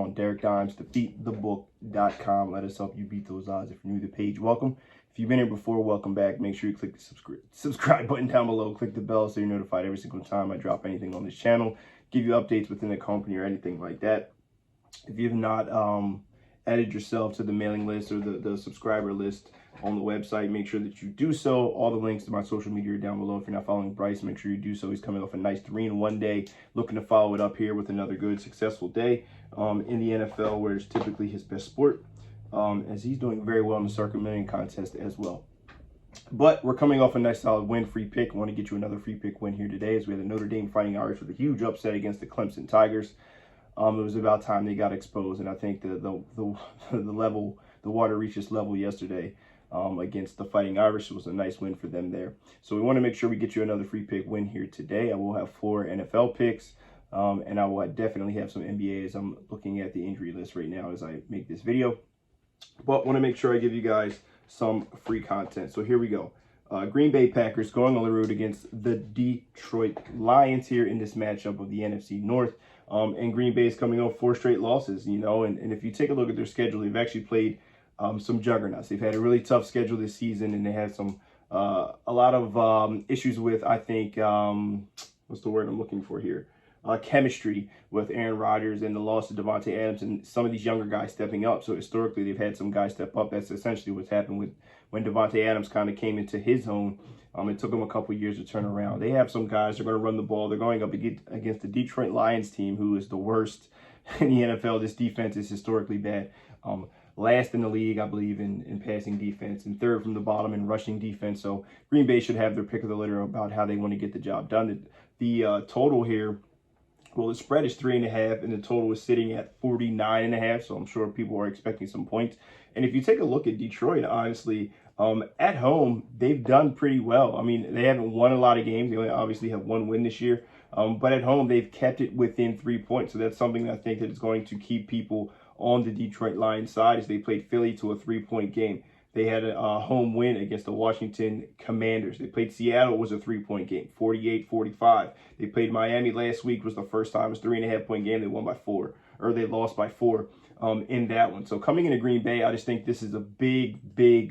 on Derek Dimes, defeatthebook.com. Let us help you beat those odds. If you're new to the page, welcome. If you've been here before, welcome back. Make sure you click the subscribe button down below. Click the bell so you're notified every single time I drop anything on this channel. Give you updates within the company or anything like that. If you've not added yourself to the mailing list or the subscriber list on the website, make sure that you do so. All the links to my social media are down below. If you're not following Bryce, make sure you do so. He's coming off a nice 3-1 day, looking to follow it up here with another good, successful day in the NFL, where it's typically his best sport, as he's doing very well in the Circuit Million contest as well. But we're coming off a nice solid win, free pick. I want to get you another free pick win here today, as we had the Notre Dame Fighting Irish with a huge upset against the Clemson Tigers. It was about time they got exposed, and I think the water reached its level yesterday against the Fighting Irish. It was a nice win for them there. So we want to make sure we get you another free pick win here today. I will have 4 NFL picks, and I will definitely have some NBA, as I'm looking at the injury list right now as I make this video. But want to make sure I give you guys some free content. So here we go. Green Bay Packers going on the road against the Detroit Lions here in this matchup of the NFC North. And Green Bay is coming off 4 straight losses, you know, and if you take a look at their schedule, they've actually played some juggernauts. They've had a really tough schedule this season, and they had some a lot of issues with, I think, what's the word I'm looking for here? Chemistry with Aaron Rodgers and the loss of Davante Adams and some of these younger guys stepping up. So historically, they've had some guys step up. That's essentially what's happened with when Davante Adams kind of came into his own. It took them a couple years to turn around. They have some guys. They're going to run the ball. They're going up against the Detroit Lions team, who is the worst in the NFL. This defense is historically bad. Last in the league, I believe, in passing defense, and 3rd from the bottom in rushing defense. So Green Bay should have their pick of the litter about how they want to get the job done. The total here, well, the spread is 3.5, and the total is sitting at 49.5. So I'm sure people are expecting some points. And if you take a look at Detroit, honestly, at home, they've done pretty well. I mean, they haven't won a lot of games. They only obviously have 1 win this year. But at home, they've kept it within 3 points. So that's something that I think that is going to keep people on the Detroit Lions side, as they played Philly to a 3-point game. They had a home win against the Washington Commanders. They played Seattle, was a 3-point game, 48-45. They played Miami last week, was the first time. It was a 3.5-point game. They won by 4, or they lost by 4 in that one. So coming into Green Bay, I just think this is a big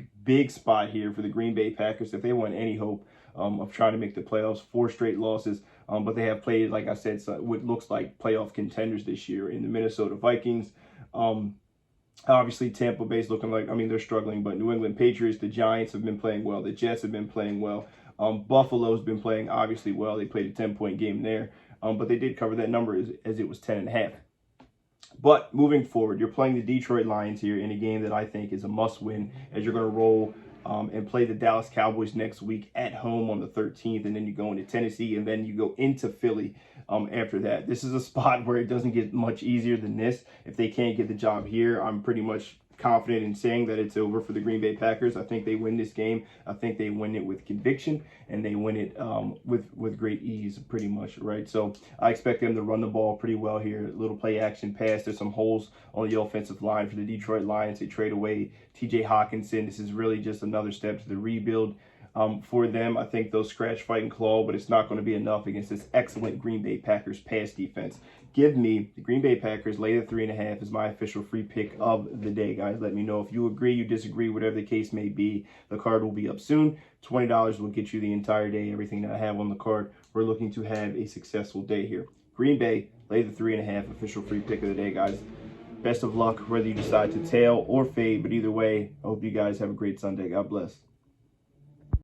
spot here for the Green Bay Packers if they want any hope of trying to make the playoffs. 4 straight losses, but they have played, like I said, what looks like playoff contenders this year in the Minnesota Vikings. Obviously, Tampa Bay's looking like, I mean, they're struggling, but New England Patriots, the Giants have been playing well. The Jets have been playing well. Buffalo's been playing, obviously, well. They played a 10-point game there, but they did cover that number as it was 10.5. But moving forward, you're playing the Detroit Lions here in a game that I think is a must-win, as you're going to roll and play the Dallas Cowboys next week at home on the 13th, and then you go into Tennessee, and then you go into Philly after that. This is a spot where it doesn't get much easier than this. If they can't get the job here, I'm pretty much confident in saying that it's over for the Green Bay Packers. I think they win this game. I think they win it with conviction, and they win it with great ease, pretty much, right? So I expect them to run the ball pretty well here. A little play action pass. There's some holes on the offensive line for the Detroit Lions. They trade away T.J. Hawkinson. This is really just another step to the rebuild for them. I think they'll scratch, fight, and claw, but it's not going to be enough against this excellent Green Bay Packers pass defense. Give me the Green Bay Packers, lay the 3.5 is my official free pick of the day, guys. Let me know if you agree, you disagree, whatever the case may be. The card will be up soon. $20 will get you the entire day, everything that I have on the card. We're looking to have a successful day here. Green Bay, lay the 3.5, official free pick of the day, guys. Best of luck, whether you decide to tail or fade, but either way, I hope you guys have a great Sunday. God bless.